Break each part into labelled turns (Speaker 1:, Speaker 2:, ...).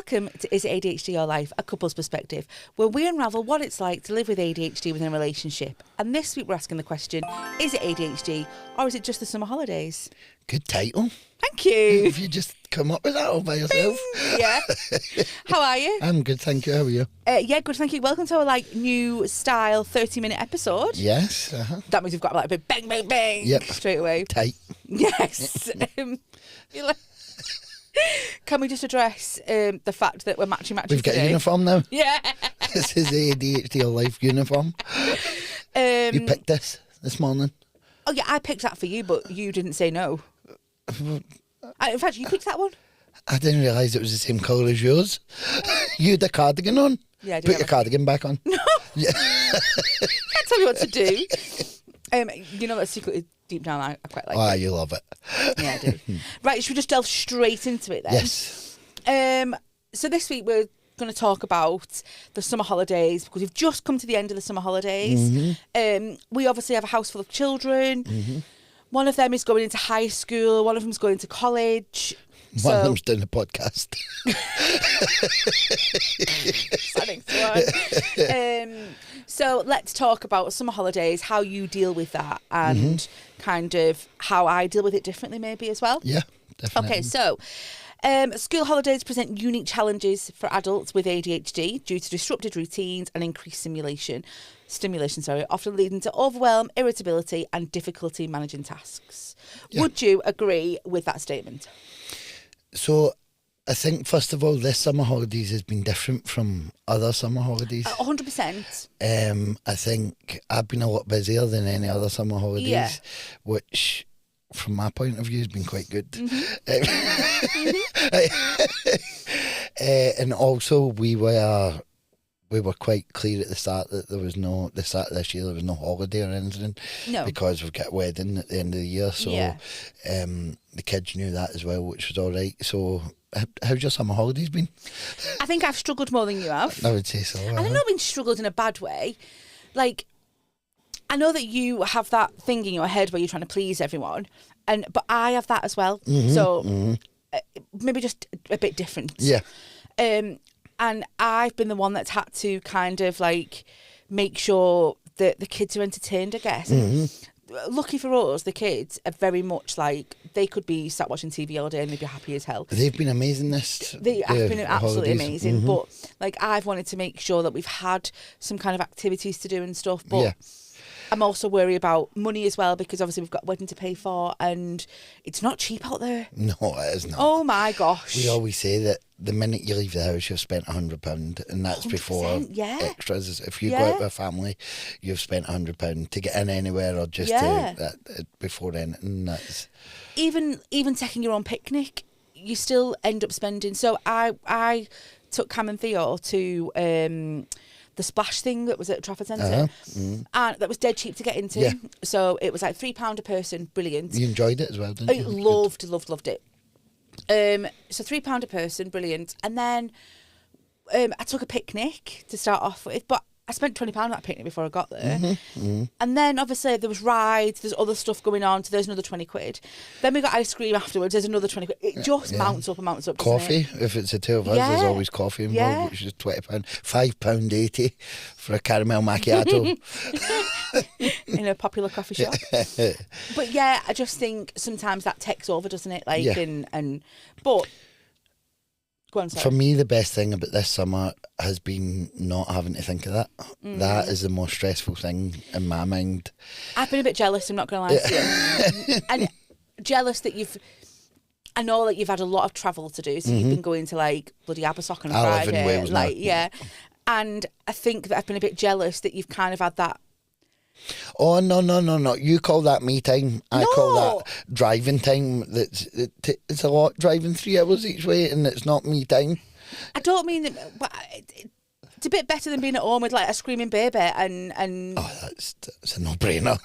Speaker 1: Welcome to Is It ADHD Your Life? A couple's perspective, where we unravel what it's like to live with ADHD within a relationship. And this week we're asking the question, is it ADHD or is it just the summer holidays?
Speaker 2: Good title.
Speaker 1: Thank you.
Speaker 2: Have you just come up with that all by yourself?
Speaker 1: Yeah. How are you?
Speaker 2: I'm good, thank you. How are you?
Speaker 1: Yeah, good, thank you. Welcome to our new style 30-minute episode.
Speaker 2: Yes.
Speaker 1: That means we've got a bit bang, bang, bang.
Speaker 2: Yep.
Speaker 1: Straight away.
Speaker 2: Tight.
Speaker 1: Yes. Can we just address the fact that we're matching
Speaker 2: We've got
Speaker 1: today?
Speaker 2: a uniform now.
Speaker 1: Yeah.
Speaker 2: This is the ADHD Your Life uniform. You picked this morning.
Speaker 1: Oh yeah, I picked that for you, but you didn't say no. In fact, you picked that one.
Speaker 2: I didn't realise it was the same colour as yours. You had a cardigan on.
Speaker 1: Yeah, I do.
Speaker 2: Put your cardigan back on.
Speaker 1: No.
Speaker 2: Yeah.
Speaker 1: Can't tell you what to do. You know that secretly deep down I quite like.
Speaker 2: Oh,
Speaker 1: it.
Speaker 2: you love it.
Speaker 1: Yeah, I do. Right, should we just delve straight into it then?
Speaker 2: Yes.
Speaker 1: So this week we're going to talk about the summer holidays because we've just come to the end of the summer holidays.
Speaker 2: Mm-hmm.
Speaker 1: We obviously have a house full of children. Mm-hmm. One of them is going into high school. One of them's going to college.
Speaker 2: One of them's doing a podcast.
Speaker 1: So let's talk about summer holidays, how you deal with that, and kind of how I deal with it differently maybe as well.
Speaker 2: Yeah, definitely.
Speaker 1: Okay, so school holidays present unique challenges for adults with ADHD due to disrupted routines and increased stimulation, often leading to overwhelm, irritability and difficulty managing tasks. Yeah. Would you agree with that statement?
Speaker 2: So I think, first of all, this summer holidays has been different from other summer holidays.
Speaker 1: 100%.
Speaker 2: I think I've been a lot busier than any other summer holidays, which, from my point of view, has been quite good. And also, we were quite clear at the start that the start of this year there was no holiday or anything. No. Because we've got a wedding at the end of the year, so the kids knew that as well, which was all right. So how's your summer holidays been?
Speaker 1: I think I've struggled more than you have.
Speaker 2: I would say so.
Speaker 1: And I've not been struggled in a bad way. Like, I know that you have that thing in your head where you're trying to please everyone, but I have that as well. So maybe just a bit different.
Speaker 2: Yeah.
Speaker 1: And I've been the one that's had to kind of like make sure that the kids are entertained, I guess. Lucky for us, the kids are very much like they could be sat watching TV all day and they'd be happy as hell.
Speaker 2: They've been amazing
Speaker 1: They have been absolutely amazing. But like I've wanted to make sure that we've had some kind of activities to do and stuff. But I'm also worried about money as well because obviously we've got a wedding to pay for and it's not cheap out there.
Speaker 2: No, it is not.
Speaker 1: Oh my gosh.
Speaker 2: We always say that the minute you leave the house, you've spent £100, and that's before extras. If you go out with a family, you've spent £100 to get in anywhere or just before anything. That's
Speaker 1: even taking your own picnic, you still end up spending. So I took Cam and Theo to the splash thing that was at Trafford Centre, and that was dead cheap to get into. Yeah. So it was like £3 a person, brilliant.
Speaker 2: You enjoyed it as well, didn't you?
Speaker 1: I loved it. So £3 a person, brilliant. And then I took a picnic to start off with, but I spent £20 on that picnic before I got there. And then obviously there was rides, there's other stuff going on, so there's another £20. Then we got ice cream afterwards, there's another £20. It just mounts up and mounts up.
Speaker 2: Coffee, if it's the two of us, there's always coffee involved, which is £20. £5.80 for a caramel macchiato.
Speaker 1: In a popular coffee shop. But yeah, I just think sometimes that takes over, doesn't it? Like, but go on, sorry.
Speaker 2: For me, the best thing about this summer has been not having to think of that. That is the most stressful thing in my mind.
Speaker 1: I've been a bit jealous, I'm not going to lie to you. And jealous that I know that you've had a lot of travel to do, so you've been going to like bloody Abersock on a Friday.
Speaker 2: I live in Wales now.
Speaker 1: And I think that I've been a bit jealous that you've kind of had that.
Speaker 2: Oh, no. You call that me time. I call that driving time. It's a lot, driving 3 hours each way, and it's not me time.
Speaker 1: I don't mean that, but it's a bit better than being at home with like a screaming baby and...
Speaker 2: Oh, that's a no-brainer.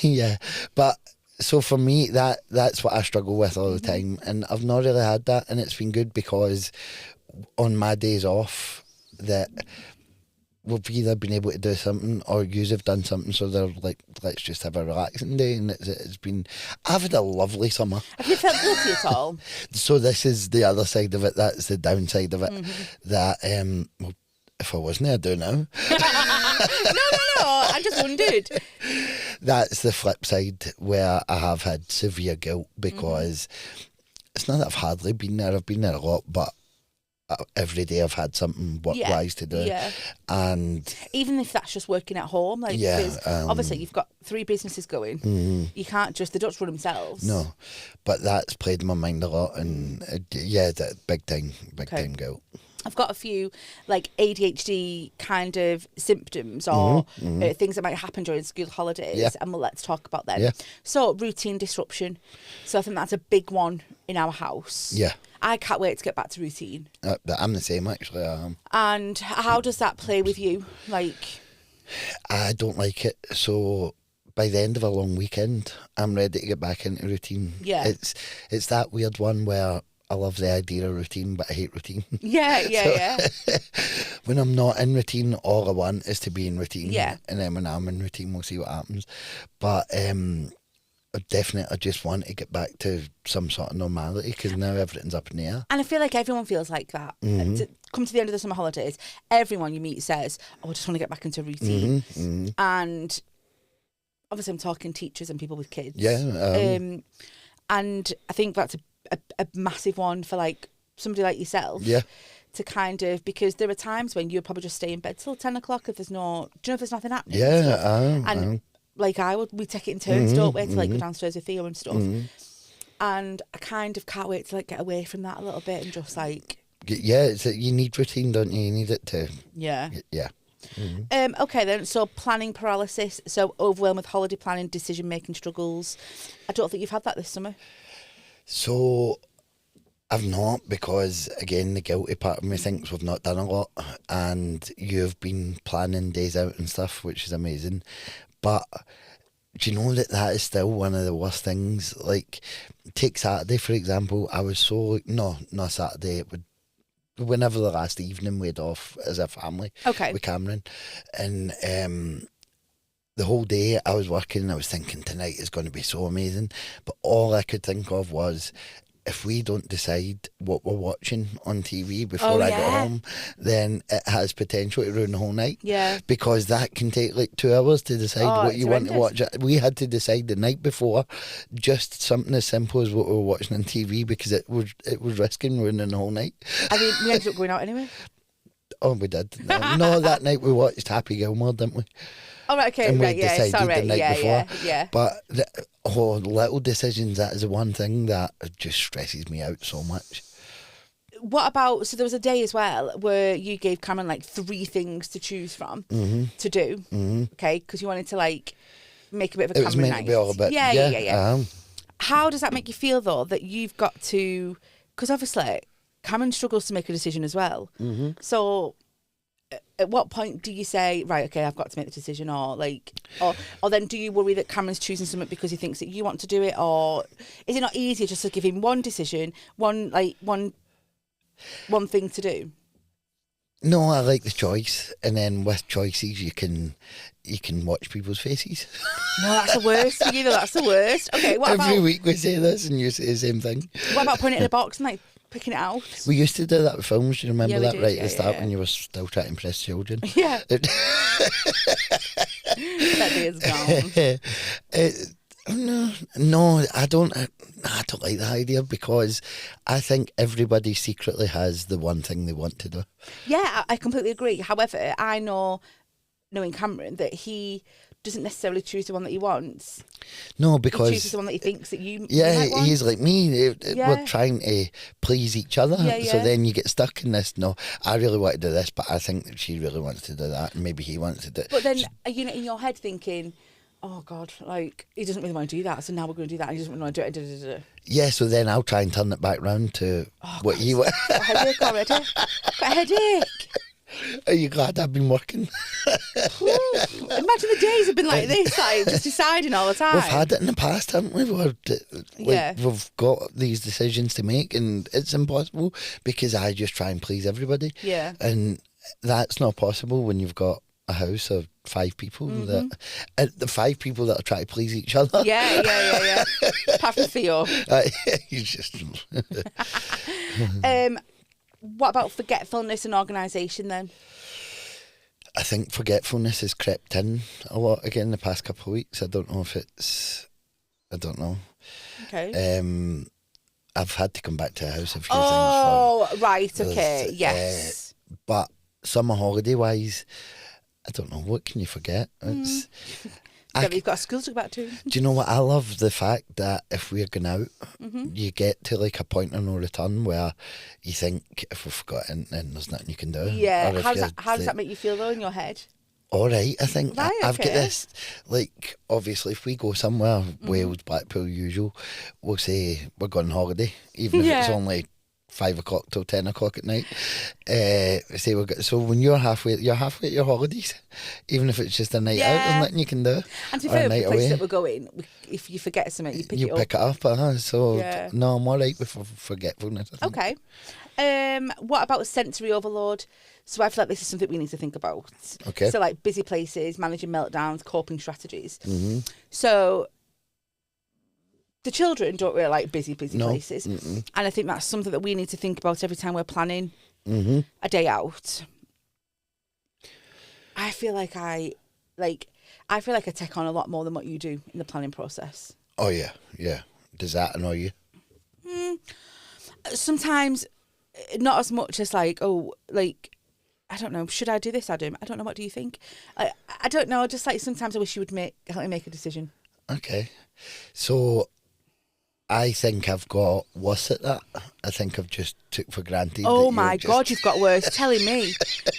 Speaker 2: Yeah, but so for me, that's what I struggle with all the time, and I've not really had that, and it's been good because on my days off, that we've either been able to do something or yous have done something, so they're like, let's just have a relaxing day, and it's been, I've had a lovely summer.
Speaker 1: Have you felt guilty at all?
Speaker 2: So this is the other side of it, that's the downside of it, that well, if I wasn't, I'd do now.
Speaker 1: No, I just wondered.
Speaker 2: That's the flip side, where I have had severe guilt, because it's not that I've hardly been there, I've been there a lot, but every day I've had something work-wise to do.
Speaker 1: Yeah.
Speaker 2: And
Speaker 1: even if that's just working at home, like, because obviously you've got 3 businesses going, you can't just, they don't run themselves.
Speaker 2: No, but that's played in my mind a lot, and that big time guilt.
Speaker 1: I've got a few like ADHD kind of symptoms or things that might happen during school holidays, and let's talk about them.
Speaker 2: Yeah.
Speaker 1: So routine disruption. So I think that's a big one in our house.
Speaker 2: Yeah.
Speaker 1: I can't wait to get back to routine.
Speaker 2: I'm the same, actually.
Speaker 1: And how does that play with you? Like,
Speaker 2: I don't like it. So by the end of a long weekend, I'm ready to get back into routine.
Speaker 1: Yeah.
Speaker 2: It's that weird one where I love the idea of routine, but I hate routine.
Speaker 1: Yeah.
Speaker 2: When I'm not in routine, all I want is to be in routine.
Speaker 1: Yeah.
Speaker 2: And then when I'm in routine, we'll see what happens. But I just want to get back to some sort of normality, because now everything's up in the air.
Speaker 1: And I feel like everyone feels like that. Come to the end of the summer holidays, everyone you meet says, I just want to get back into routine. And obviously I'm talking teachers and people with kids.
Speaker 2: Yeah.
Speaker 1: And I think that's a massive one for like somebody like yourself.
Speaker 2: Yeah.
Speaker 1: To kind of, because there are times when you'll probably just stay in bed till 10 o'clock if there's if there's nothing happening.
Speaker 2: Yeah.
Speaker 1: And like we take it in turns, don't we, to like go downstairs with Theo and stuff. And I kind of can't wait to like get away from that a little bit and just like.
Speaker 2: Yeah, you need routine, don't you? You need it to.
Speaker 1: Yeah.
Speaker 2: Yeah.
Speaker 1: Okay then, so planning paralysis, so overwhelmed with holiday planning, decision making struggles. I don't think you've had that this summer.
Speaker 2: So I've not, because again the guilty part of me thinks we've not done a lot, and you've been planning days out and stuff, which is amazing. But do you know that is still one of the worst things? Like, take Saturday for example. I was so not Saturday. It would. Whenever the last evening we had off as a family, with Cameron, and the whole day I was working and I was thinking tonight is going to be so amazing, but all I could think of was, if we don't decide what we're watching on TV before I get home, then it has potential to ruin the whole night. Yeah. Because that can take like 2 hours to decide what you want to watch. We had to decide the night before just something as simple as what we were watching on TV, because it was risking ruining the whole night.
Speaker 1: I mean, we ended up going out anyway.
Speaker 2: Oh, we did. No, that night we watched Happy Gilmore, didn't we?
Speaker 1: Oh, right, okay,
Speaker 2: and we
Speaker 1: right, yeah,
Speaker 2: decided
Speaker 1: sorry,
Speaker 2: the night before.
Speaker 1: Yeah.
Speaker 2: But little decisions, that is the one thing that just stresses me out so much.
Speaker 1: What about, so there was a day as well where you gave Cameron like 3 things to choose from to do, okay, because you wanted to like make a bit of a Cameron night. It was meant to be all about, yeah. How does that make you feel though, that you've got to, because obviously Cameron struggles to make a decision as well, so at what point do you say, right, okay, I've got to make the decision, or then do you worry that Cameron's choosing something because he thinks that you want to do it, or is it not easier just to give him one decision, one thing to do?
Speaker 2: No, I like the choice, and then with choices you can watch people's faces.
Speaker 1: No, that's the worst for you though, that's the worst. Okay,
Speaker 2: Every week we say this and you say the same thing.
Speaker 1: What about putting it in a box and like picking it out?
Speaker 2: We used to do that with films. Do you remember that at the start when you were still trying to impress children?
Speaker 1: Yeah. That day is gone.
Speaker 2: No, I don't like the idea, because I think everybody secretly has the one thing they want to do.
Speaker 1: Yeah, I completely agree. However, I know, knowing Cameron, that he doesn't necessarily choose the one that he wants.
Speaker 2: No, because
Speaker 1: he chooses the one that he thinks that you might want.
Speaker 2: He's like me. We're trying to please each other. So then you get stuck in this. No, I really want to do this, but I think that she really wants to do that, and maybe he wants to do it.
Speaker 1: But then are you in your head thinking, oh God, like he doesn't really want to do that, so now we're going to do that, and he doesn't really want to do it.
Speaker 2: Yeah, so then I'll try and turn it back round to what you want.
Speaker 1: Got a headache already. Got a headache.
Speaker 2: Are you glad I've been working?
Speaker 1: Imagine the days have been like this, like just deciding all the time.
Speaker 2: We've had it in the past, haven't we? We've got these decisions to make, and it's impossible because I just try and please everybody.
Speaker 1: Yeah.
Speaker 2: And that's not possible when you've got a house of 5 people that the 5 people that are trying to please each other.
Speaker 1: Yeah. Apart from Theo.
Speaker 2: You just.
Speaker 1: What about forgetfulness and organisation then?
Speaker 2: I think forgetfulness has crept in a lot again the past couple of weeks. I don't know if it's. I don't know.
Speaker 1: Okay.
Speaker 2: I've had to come back to the house a few times.
Speaker 1: Oh, right. Okay. Yes.
Speaker 2: But summer holiday wise, I don't know. What can you forget? It's.
Speaker 1: You've got a school to go back to.
Speaker 2: Do you know what? I love the fact that if we're going out, you get to like a point of no return where you think if we've forgotten, then there's nothing you can do.
Speaker 1: Yeah. How does that make you feel though in your head?
Speaker 2: All right, I think
Speaker 1: Right,
Speaker 2: I've got
Speaker 1: okay.
Speaker 2: this. Like, obviously, if we go somewhere, Wales, Blackpool, usual, we'll say we're going on holiday, even if it's
Speaker 1: Yeah.
Speaker 2: only 5 o'clock till 10 o'clock at night. Say so when you're halfway at your holidays, even if it's just a night out, there's nothing you can do.
Speaker 1: And to be
Speaker 2: Or a
Speaker 1: fair,
Speaker 2: night
Speaker 1: the place
Speaker 2: away.
Speaker 1: that we're going, if you forget something, you pick it up.
Speaker 2: pick it up, so
Speaker 1: Yeah.
Speaker 2: no, I'm all right with forgetfulness. I think.
Speaker 1: Okay. What about sensory overload? So I feel like this is something we need to think about.
Speaker 2: Okay.
Speaker 1: So like busy places, managing meltdowns, coping strategies.
Speaker 2: Mm-hmm.
Speaker 1: So the children don't really like busy places.
Speaker 2: Mm-mm.
Speaker 1: And I think that's something that we need to think about every time we're planning
Speaker 2: Mm-hmm.
Speaker 1: a day out. I feel like I take on a lot more than what you do in the planning process.
Speaker 2: Oh yeah. Does that annoy you?
Speaker 1: Sometimes not as much as like, I don't know, should I do this, Adam? I don't know, what do you think? I don't know, just like sometimes I wish you would help me make a decision.
Speaker 2: Okay. So I think I've got worse at that. I think I've just took for granted.
Speaker 1: Oh my God, you've got worse. Telling me.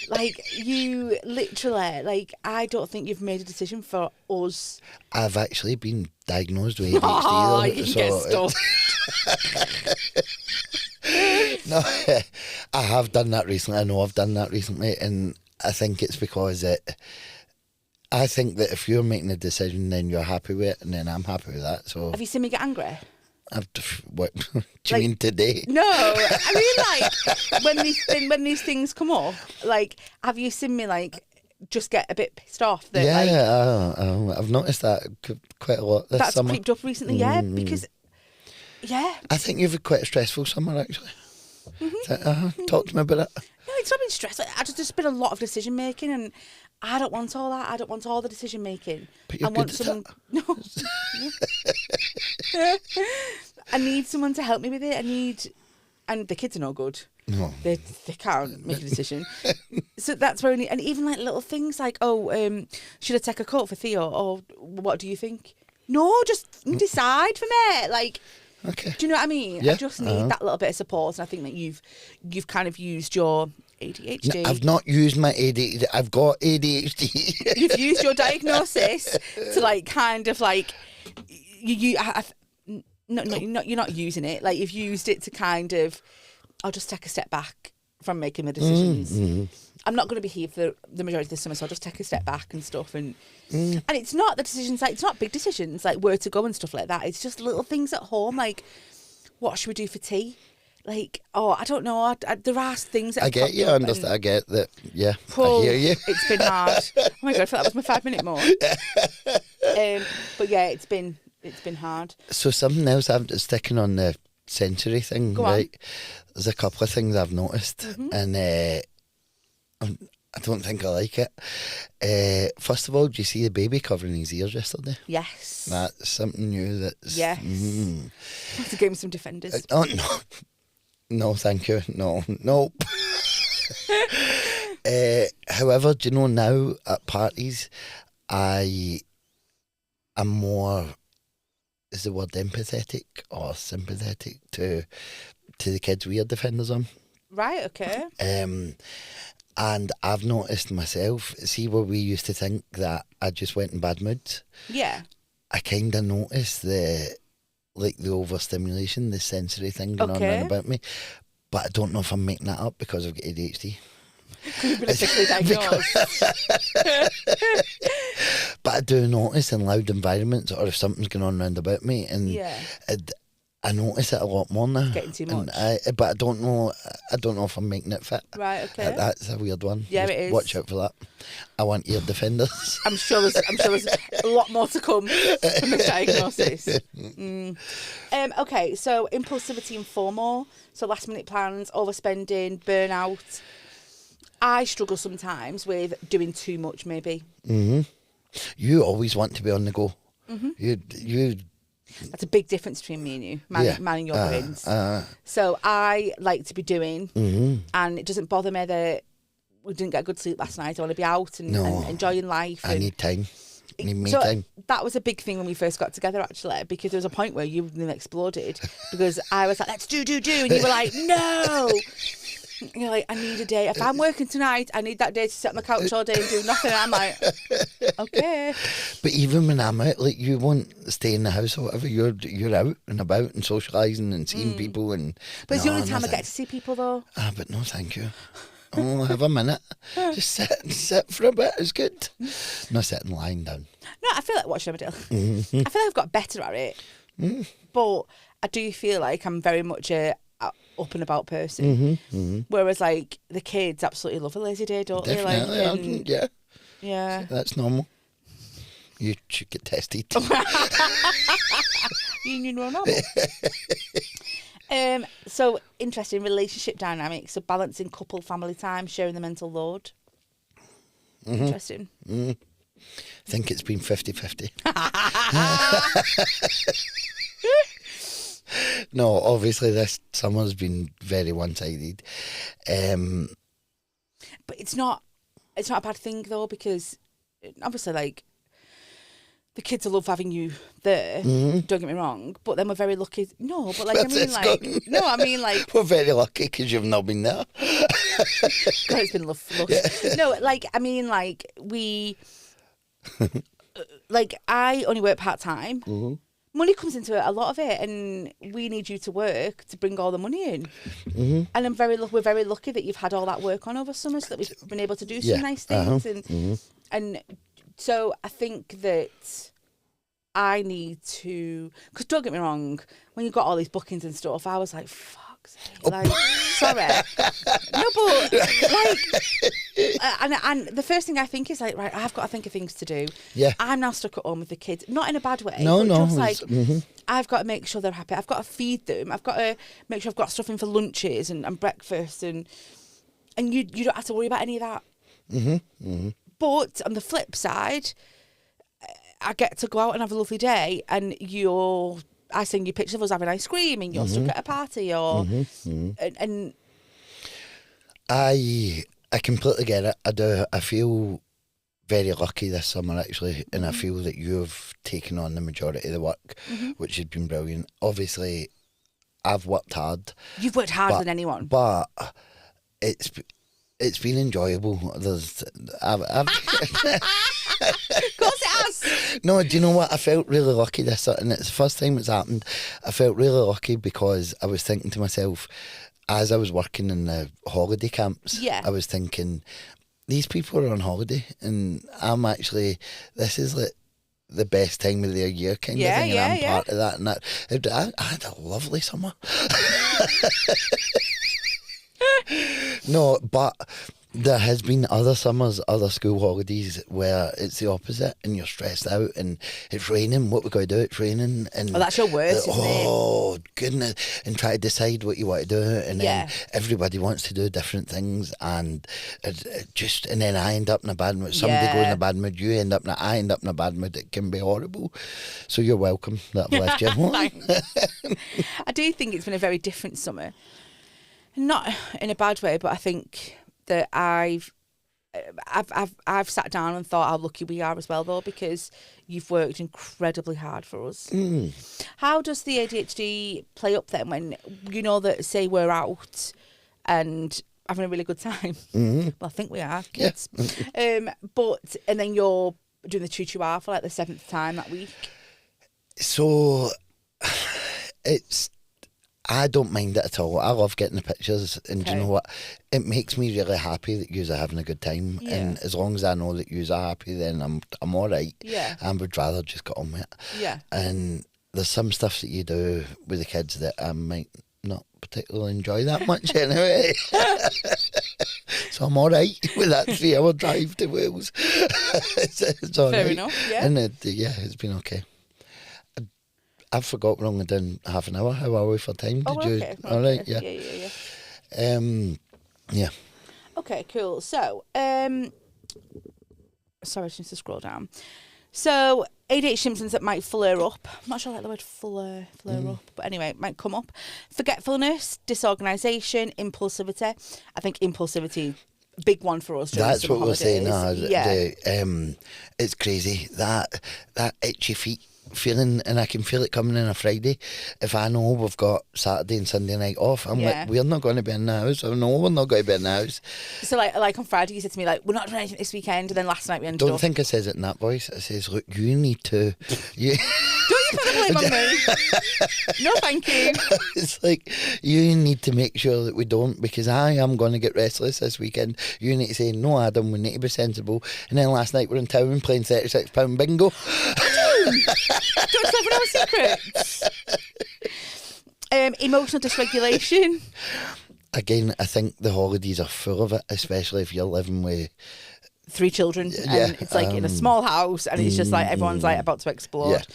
Speaker 1: Like, you literally, like, I don't think you've made a decision for us.
Speaker 2: I've actually been diagnosed with ADHD.
Speaker 1: Oh,
Speaker 2: though,
Speaker 1: you can get stuff.
Speaker 2: No, I have done that recently. I know I've done that recently, and I think it's because I think that if you're making a decision, then you're happy with it, and then I'm happy with that. So
Speaker 1: Have you seen me get angry?
Speaker 2: what do you mean today?
Speaker 1: No, I mean, like, when these things come up, like, have you seen me, like, just get a bit pissed off? That, like,
Speaker 2: I've noticed that quite a lot this
Speaker 1: that's
Speaker 2: summer.
Speaker 1: creeped up recently, because, yeah.
Speaker 2: I think you've had quite a stressful summer, actually. Talk to me about it.
Speaker 1: No, it's not been stressful. There's been a lot of decision making, and I don't want all that. I don't want all the decision making.
Speaker 2: But you're
Speaker 1: I want
Speaker 2: good at
Speaker 1: someone. No. I need someone to help me with it. And the kids are no good.
Speaker 2: No.
Speaker 1: They can't make a decision. So that's where and even like little things like, should I take a coat for Theo? Or what do you think? No, just decide for me. Like,
Speaker 2: Okay.
Speaker 1: do you know what I mean?
Speaker 2: Yeah,
Speaker 1: I just need that little bit of support, and I think that you've kind of used your ADHD.
Speaker 2: No, I've not used my ADHD. I've got ADHD.
Speaker 1: You've used your diagnosis to like kind of like you're not using it. Like, you've used it to kind of, I'll just take a step back from making the decisions. I'm not going to be here for the majority of the summer, so I'll just take a step back and stuff. And it's not the decisions, like, it's not big decisions like where to go and stuff like that. It's just little things at home, like, what should we do for tea? Like, I don't know. There are things that
Speaker 2: I get you. I understand. I get that. Yeah,
Speaker 1: I
Speaker 2: hear you.
Speaker 1: It's been hard. Oh my God, I thought that was my 5-minute more. But yeah, it's been hard.
Speaker 2: So something else I'm just sticking on the sensory thing,
Speaker 1: Go on.
Speaker 2: right? There's a couple of things I've noticed, and I don't think I like it. First of all, do you see the baby covering his ears yesterday?
Speaker 1: Yes.
Speaker 2: That's something new. That's
Speaker 1: Yes. Have to give him some defenders.
Speaker 2: Oh no, no, thank you. No, nope. However, do you know now at parties, I am more, is the word empathetic or sympathetic to the kids we are defenders on.
Speaker 1: Right, okay.
Speaker 2: And I've noticed myself, see where we used to think that I just went in bad moods,
Speaker 1: Yeah.
Speaker 2: I kind of noticed the overstimulation, the sensory thing going on around about me. But I don't know if I'm making that up because I've got ADHD.
Speaker 1: You've been officially diagnosed.
Speaker 2: But I do notice in loud environments, or if something's going on round about me, and I notice it a lot more now.
Speaker 1: Getting too much.
Speaker 2: But I don't know if I'm making it fit.
Speaker 1: Right, okay.
Speaker 2: That's a weird one.
Speaker 1: Yeah,
Speaker 2: Just
Speaker 1: it is.
Speaker 2: watch out for that. I want ear defenders.
Speaker 1: I'm sure there's a lot more to come from this diagnosis. Okay, so impulsivity and FOMO. So last minute plans, overspending, burnout. I struggle sometimes with doing too much, maybe.
Speaker 2: Mm-hmm. You always want to be on the go. Mm-hmm. You.
Speaker 1: That's a big difference between me and you, manning your brains. So I like to be doing, and it doesn't bother me that we didn't get good sleep last night. I want to be out and enjoying life.
Speaker 2: I need time. I need me
Speaker 1: so
Speaker 2: time.
Speaker 1: That was a big thing when we first got together, actually, because there was a point where you nearly exploded because I was like, let's do, and you were like, no. You're like, I need a day. If I'm working tonight, I need that day to sit on the couch all day and do nothing. And I'm like, okay.
Speaker 2: But even when I'm out, like, you won't stay in the house or whatever. You're out and about and socialising and seeing people.
Speaker 1: But it's the only time I get to see people, though.
Speaker 2: But no, thank you. I'll have a minute. Just sit for a bit. It's good. Not sitting lying down.
Speaker 1: No, I feel like watching Emmerdale. I feel like I've got better at it. But I do feel like I'm very much a up and about person. Whereas, like, the kids absolutely love a lazy day, don't they?
Speaker 2: Definitely,
Speaker 1: yeah.
Speaker 2: That's normal. You should get tested.
Speaker 1: You know normal. So, interesting relationship dynamics. So, balancing couple, family time, sharing the mental load. Interesting.
Speaker 2: I think it's been 50-50. No, obviously this summer's been very one-sided.
Speaker 1: But it's not a bad thing, though, because obviously, like, the kids will love having you there, don't get me wrong, but then we're very lucky. No, but, like, I mean, like...
Speaker 2: We're very lucky because you've not been there.
Speaker 1: God, it's been lush. Yeah. No, like, I mean, like, we... like, I only work part-time. Money comes into it, a lot of it, and we need you to work to bring all the money in. And we're very lucky that you've had all that work on over summer, so that we've been able to do some nice things. And so I think that I need to, because don't get me wrong, when you've got all these bookings and stuff, I was like, fuck's sake, like, sorry. No, but, like, and the first thing I think is, like, right, I've got to think of things to do.
Speaker 2: Yeah.
Speaker 1: I'm now stuck at home with the kids, not in a bad way.
Speaker 2: No.
Speaker 1: Just like, I've got to make sure they're happy. I've got to feed them. I've got to make sure I've got stuff in for lunches and breakfast, and you don't have to worry about any of that. But on the flip side, I get to go out and have a lovely day, and I send you pictures of us having ice cream, and you're stuck at a party, or and
Speaker 2: I completely get it. I do. I feel very lucky this summer, actually, and I feel that you've taken on the majority of the work, which has been brilliant. Obviously, I've worked hard.
Speaker 1: You've worked harder than anyone,
Speaker 2: but it's been enjoyable. I've
Speaker 1: of course it has.
Speaker 2: No, do you know what? I felt really lucky this, and it's the first time it's happened. I felt really lucky because I was thinking to myself, as I was working in the holiday camps, I was thinking, these people are on holiday, and I'm actually, this is like the best time of their year kind of thing, and I'm part of that. And I had a lovely summer. No, but there has been other summers, other school holidays where it's the opposite, and you're stressed out, and it's raining. What we got to do? It's raining, and
Speaker 1: that's your worst.
Speaker 2: Oh goodness! And try to decide what you want to do, and then everybody wants to do different things, and and then I end up in a bad mood. Somebody goes in a bad mood. I end up in a bad mood. It can be horrible. So you're welcome that I've left you alone.
Speaker 1: I do think it's been a very different summer, not in a bad way, but I think that I've sat down and thought how lucky we are as well, though, because you've worked incredibly hard for us. How does the ADHD play up then when you know that, say, we're out and having a really good time? Well, I think we are, kids. But and then you're doing the 2 hour for like the 7th time that week.
Speaker 2: So I don't mind it at all. I love getting the pictures, and do you know what? It makes me really happy that yous are having a good time, and as long as I know that yous are happy, then I'm all right. I would rather just get on with it. And there's some stuff that you do with the kids that I might not particularly enjoy that much anyway. So I'm all right with that 3-hour drive to Wales. It's all
Speaker 1: Fair
Speaker 2: right.
Speaker 1: enough, yeah.
Speaker 2: And it's been okay. I forgot we're only doing half an hour. How are we for time?
Speaker 1: Oh,
Speaker 2: Did
Speaker 1: okay.
Speaker 2: you? All right, yeah. Yeah.
Speaker 1: Okay, cool. So, sorry, I just need to scroll down. So, ADHD symptoms that might flare up. I'm not sure I like the word flare up, but anyway, it might come up. Forgetfulness, disorganisation, impulsivity. I think impulsivity, big one for us.
Speaker 2: That's what we're saying.
Speaker 1: Yeah.
Speaker 2: It's crazy. That itchy feet feeling, and I can feel it coming in a Friday. If I know we've got Saturday and Sunday night off, I'm like, we're not going to be in the house. I know we're not going to be in the house.
Speaker 1: So like on Friday, you said to me, like, we're not doing anything this weekend, and then last night we ended up.
Speaker 2: Don't think I says it in that voice. I says, look, you need to.
Speaker 1: Don't you put the blame on me. No, thank you.
Speaker 2: It's like, you need to make sure that we don't, because I am going to get restless this weekend. You need to say, no, Adam, we need to be sensible. And then last night we're in town playing £36 bingo.
Speaker 1: Don't tell everyone our secrets. Emotional dysregulation.
Speaker 2: Again, I think the holidays are full of it, especially if you're living with
Speaker 1: 3 children, and it's like in a small house, and it's just like everyone's like about to explode.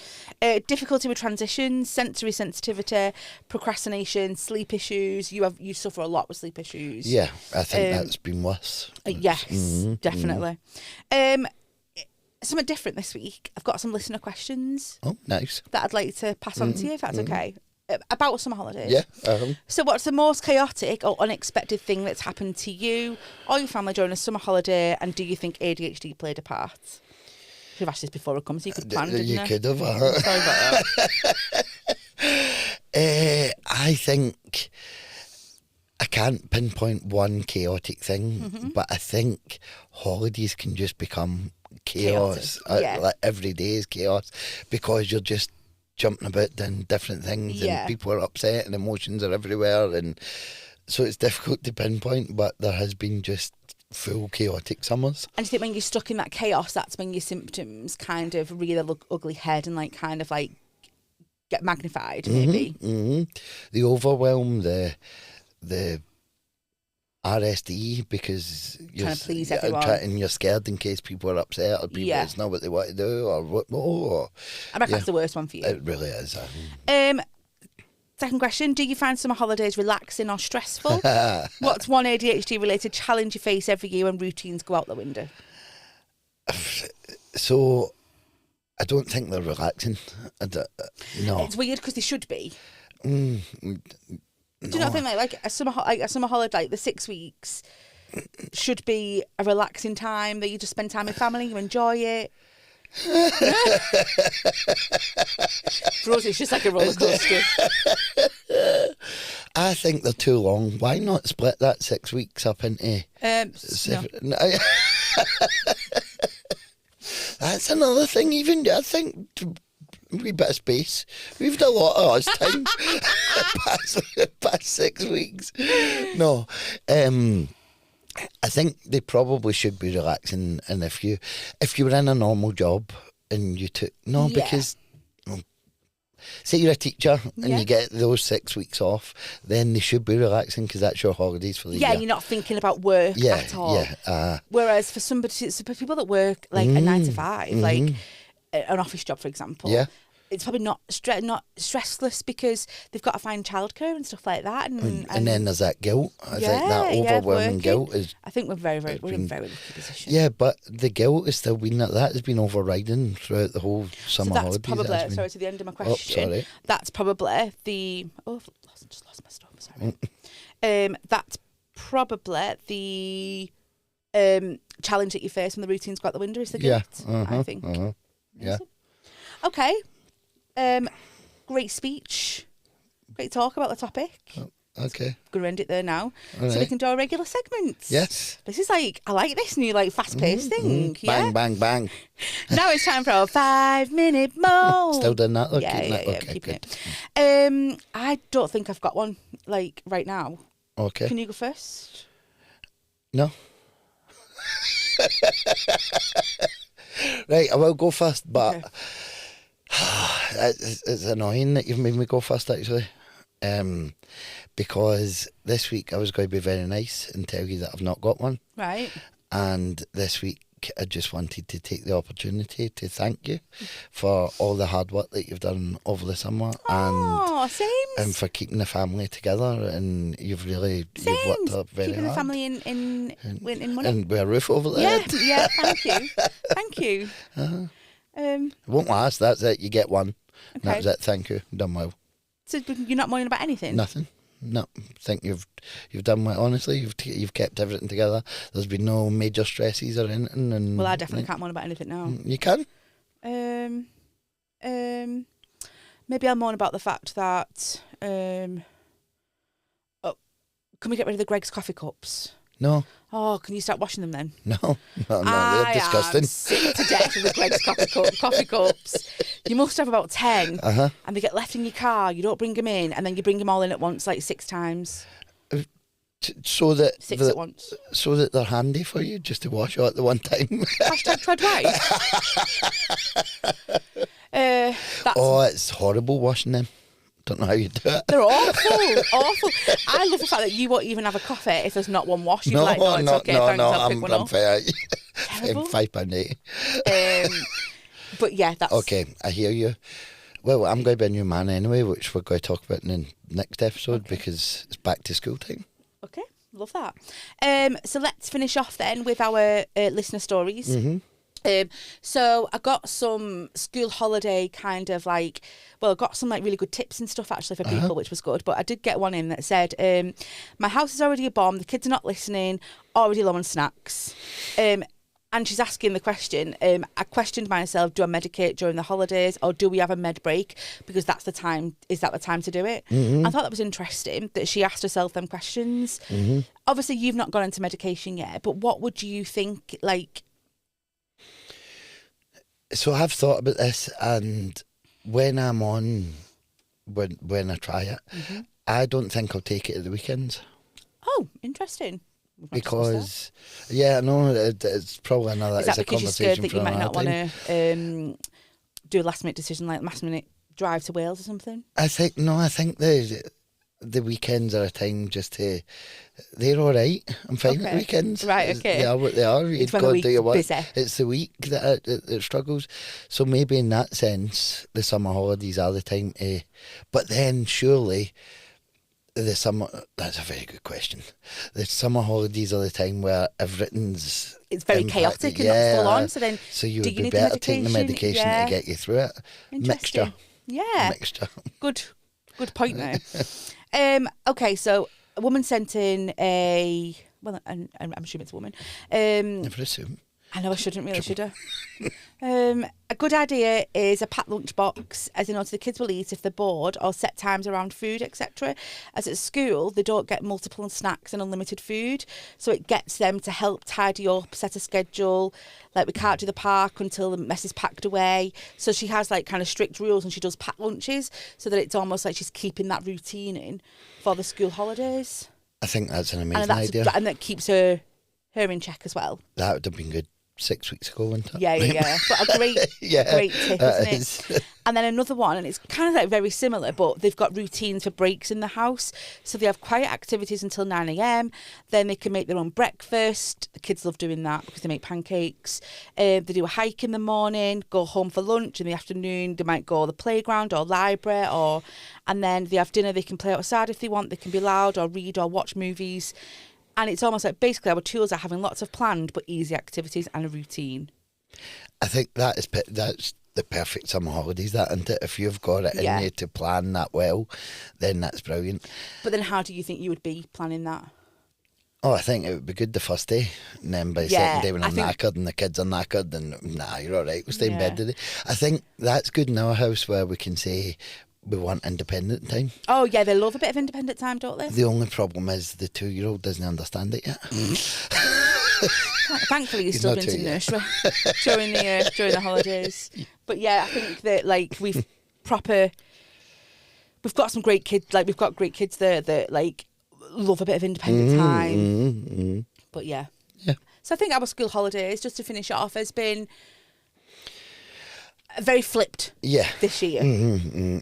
Speaker 1: Difficulty with transitions, sensory sensitivity, procrastination, sleep issues. You suffer a lot with sleep issues.
Speaker 2: Yeah, I think that's been worse.
Speaker 1: Yes, definitely. Something different this week. I've got some listener questions.
Speaker 2: Oh, nice.
Speaker 1: That I'd like to pass on to you, if that's okay. About summer holidays.
Speaker 2: Yeah.
Speaker 1: So what's the most chaotic or unexpected thing that's happened to you or your family during a summer holiday, and do you think ADHD played a part? Should have asked this before it comes, so you could plan, didn't you?
Speaker 2: You could have.
Speaker 1: Sorry about that.
Speaker 2: I think I can't pinpoint one chaotic thing, but I think holidays can just become chaos. Like every day is chaos, because you're just jumping about doing different things, and people are upset and emotions are everywhere, and so it's difficult to pinpoint, but there has been just full chaotic summers.
Speaker 1: And do you think when you're stuck in that chaos, that's when your symptoms kind of rear their ugly head and like kind of like get magnified, maybe?
Speaker 2: The overwhelm, the RSD, because you're
Speaker 1: trying to please everyone,
Speaker 2: and you're scared in case people are upset, or people it's not what they want to do, or what more.
Speaker 1: I reckon that's the worst one for you.
Speaker 2: It really is.
Speaker 1: Second question, do you find summer holidays relaxing or stressful? What's one ADHD related challenge you face every year when routines go out the window?
Speaker 2: So I don't think they're relaxing. No,
Speaker 1: it's weird because they should be. Do you not think like a summer holiday, like the 6 weeks, should be a relaxing time that you just spend time with family, you enjoy it? For us, it's just like a roller coaster.
Speaker 2: I think they're too long. Why not split that 6 weeks up into?
Speaker 1: No.
Speaker 2: That's another thing. Even I think. A wee bit of space. We've done a lot of us time past 6 weeks. No, I think they probably should be relaxing. And if you were in a normal job and you took because say you're a teacher and you get those 6 weeks off, then they should be relaxing because that's your holidays for the year.
Speaker 1: Yeah, you're not thinking about work at all. Whereas for people that work like a 9 to 5, like an office job, for example, it's probably not stressless because they've got to find childcare and stuff like that. And
Speaker 2: then there's that guilt. I think that overwhelming guilt is.
Speaker 1: I think we're in a very lucky position.
Speaker 2: Yeah, but the guilt has still been that has been overriding throughout the whole summer holidays.
Speaker 1: Probably, sorry, to the end of my question.
Speaker 2: Oh, sorry.
Speaker 1: That's probably the. Oh, I've just lost my stuff. Sorry. That's probably the challenge that you face when the routines go out the window is the guilt. I think.
Speaker 2: Yeah.
Speaker 1: Okay. Great speech. Great talk about the topic.
Speaker 2: Okay.
Speaker 1: Going to end it there now.
Speaker 2: All
Speaker 1: so we can do our regular segments.
Speaker 2: Yes.
Speaker 1: This is like, I like this new like fast-paced thing. Yeah?
Speaker 2: Bang, bang, bang.
Speaker 1: Now it's time for our 5-minute mold.
Speaker 2: Still doing that? Look,
Speaker 1: keeping it. I don't think I've got one like right now.
Speaker 2: Okay.
Speaker 1: Can you go first?
Speaker 2: No. Right, I will go first, but It's annoying that you've made me go first, actually. Because this week I was going to be very nice and tell you that I've not got one.
Speaker 1: Right.
Speaker 2: And this week I just wanted to take the opportunity to thank you for all the hard work that you've done over the summer. And for keeping the family together. And you've worked up very
Speaker 1: keeping
Speaker 2: hard.
Speaker 1: Keeping the family in money.
Speaker 2: And with a roof over their head.
Speaker 1: Yeah, thank you. Thank you.
Speaker 2: It won't last, that's it. You get one.
Speaker 1: Okay.
Speaker 2: That's it, thank you. Done well.
Speaker 1: So you're not moaning about anything?
Speaker 2: Nothing. No, I think you've done well. Honestly, you've kept everything together. There's been no major stresses or anything. And
Speaker 1: well, I definitely can't moan about anything now.
Speaker 2: You can.
Speaker 1: Maybe I'll moan about the fact that can we get rid of the Greg's coffee cups?
Speaker 2: No.
Speaker 1: Oh, can you start washing them then?
Speaker 2: No, they're disgusting.
Speaker 1: I'm sick to death of the Greg's coffee cups. You must have about 10, and they get left in your car. You don't bring them in, and then you bring them all in at once, like 6 times.
Speaker 2: So that
Speaker 1: 6 at once.
Speaker 2: So that they're handy for you, just to wash out at the one time.
Speaker 1: Hashtag tread right.
Speaker 2: It's horrible washing them. Don't know how you do it.
Speaker 1: They're awful. I love the fact that you won't even have a coffee if there's not one wash. You're like, no, it's okay. Thanks, I'll pick one up.
Speaker 2: I'm fair.
Speaker 1: Terrible.
Speaker 2: £5.80.
Speaker 1: But yeah, that's
Speaker 2: okay. I hear you. Well, I'm going to be a new man anyway, which we're going to talk about in the next episode because it's back to school time.
Speaker 1: Okay, love that. So let's finish off then with our listener stories.
Speaker 2: Mm-hmm.
Speaker 1: So I got some school holiday kind of I got some really good tips and stuff actually for people, which was good. But I did get one in that said, my house is already a bomb, the kids are not listening, already low on snacks. And she's asking the question, I questioned myself, do I medicate during the holidays or do we have a med break? Because that's the time, is that the time to do it? Mm-hmm. I thought that was interesting that she asked herself them questions. Mm-hmm. Obviously, you've not gone into medication yet, but what would you think,
Speaker 2: So I've thought about this, and when I'm on, when I try it, I don't think I'll take it at the weekends.
Speaker 1: Oh, interesting.
Speaker 2: Because, I know it's probably another.
Speaker 1: Is that because you're scared that you might not want to do a last minute decision, like last minute drive to Wales or something?
Speaker 2: I think the weekends are a time just to. They're all right. I'm fine at the weekends.
Speaker 1: Right, okay.
Speaker 2: They are what they are.
Speaker 1: It's when the week's busy.
Speaker 2: It's the week that it struggles. So maybe in that sense, the summer holidays are the time to. But then surely. That's a very good question. The summer holidays are the time where everything's...
Speaker 1: It's very chaotic and not full on, so then
Speaker 2: so you would be better taking the medication to get you through it.
Speaker 1: Interesting. Mixture. Good point now. Okay, so a woman sent in I'm assuming it's a woman.
Speaker 2: Never assume.
Speaker 1: I know I shouldn't really, should I? A good idea is a packed lunchbox, as in, the kids will eat if they're bored, or set times around food, etc. As at school, they don't get multiple snacks and unlimited food, so it gets them to help tidy up, set a schedule. Like, we can't do the park until the mess is packed away. So she has kind of strict rules, and she does packed lunches, so that it's almost like she's keeping that routine in for the school holidays.
Speaker 2: I think that's an amazing idea,
Speaker 1: and that keeps her in check as well.
Speaker 2: That would have been good 6 weeks ago, wouldn't it?
Speaker 1: Yeah. But a great tip, isn't it? And then another one, and it's kind of very similar, but they've got routines for breaks in the house. So they have quiet activities until 9 a.m. Then they can make their own breakfast. The kids love doing that because they make pancakes. They do a hike in the morning, go home for lunch. In the afternoon, they might go to the playground or library, and then they have dinner. They can play outside if they want. They can be loud or read or watch movies. And it's almost like basically our tools are having lots of planned but easy activities and a routine. I
Speaker 2: think that's the perfect summer holidays, that, isn't it? If you've got it in you to plan that well, then that's brilliant.
Speaker 1: But then how do you think you would be planning that?
Speaker 2: Oh, I think it would be good the first day, and then by the second day when I'm knackered and the kids are knackered, then you're all right, we'll stay in bed today. I think that's good in our house where we can say we want independent time. Oh
Speaker 1: yeah, they love a bit of independent time, don't they?
Speaker 2: The only problem is the 2-year-old doesn't understand it yet.
Speaker 1: Thankfully, he's still been to nursery during the holidays. But yeah, I think that we've got some great kids. We've got great kids there that love a bit of independent time. But yeah. So I think our school holidays, just to finish it off, has been very flipped.
Speaker 2: Yeah.
Speaker 1: This year.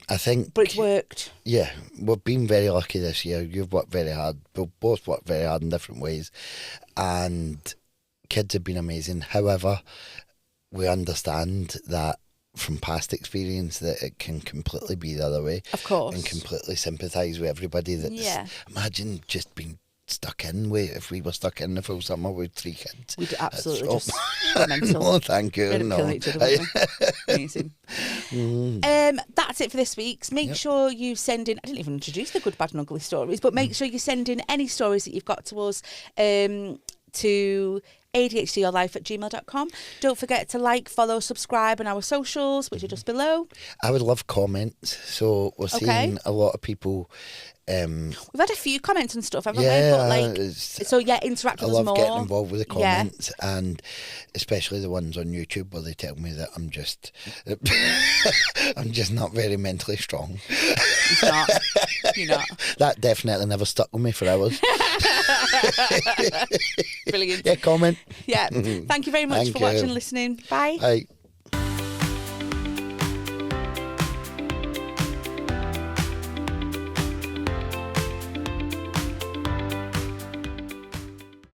Speaker 2: I think.
Speaker 1: But it's worked.
Speaker 2: Yeah, we've been very lucky this year. You've worked very hard. We've both worked very hard in different ways, and kids have been amazing. However, we understand that from past experience that it can completely be the other way.
Speaker 1: Of course.
Speaker 2: And completely sympathise with everybody that's... Imagine just being stuck in with... If we were stuck in the full summer with 3 kids.
Speaker 1: We'd absolutely just go mental.
Speaker 2: No, thank you.
Speaker 1: We'd kill each other, amazing. That's it for this week's. Make sure you send in... I didn't even introduce the good, bad and ugly stories, but make sure you send in any stories that you've got to us to ADHDyourlife@gmail.com. Don't forget to like, follow, subscribe on our socials, which are just below.
Speaker 2: I would love comments. So we're seeing a lot of people...
Speaker 1: We've had a few comments and stuff, haven't we? But interact with us more. I love getting involved with the comments, and especially the ones on YouTube where they tell me that I'm just not very mentally strong. You're not. That definitely never stuck with me for hours. Brilliant.
Speaker 2: Yeah, comment.
Speaker 1: Yeah. Thank you very much for watching and listening. Bye.
Speaker 2: Bye.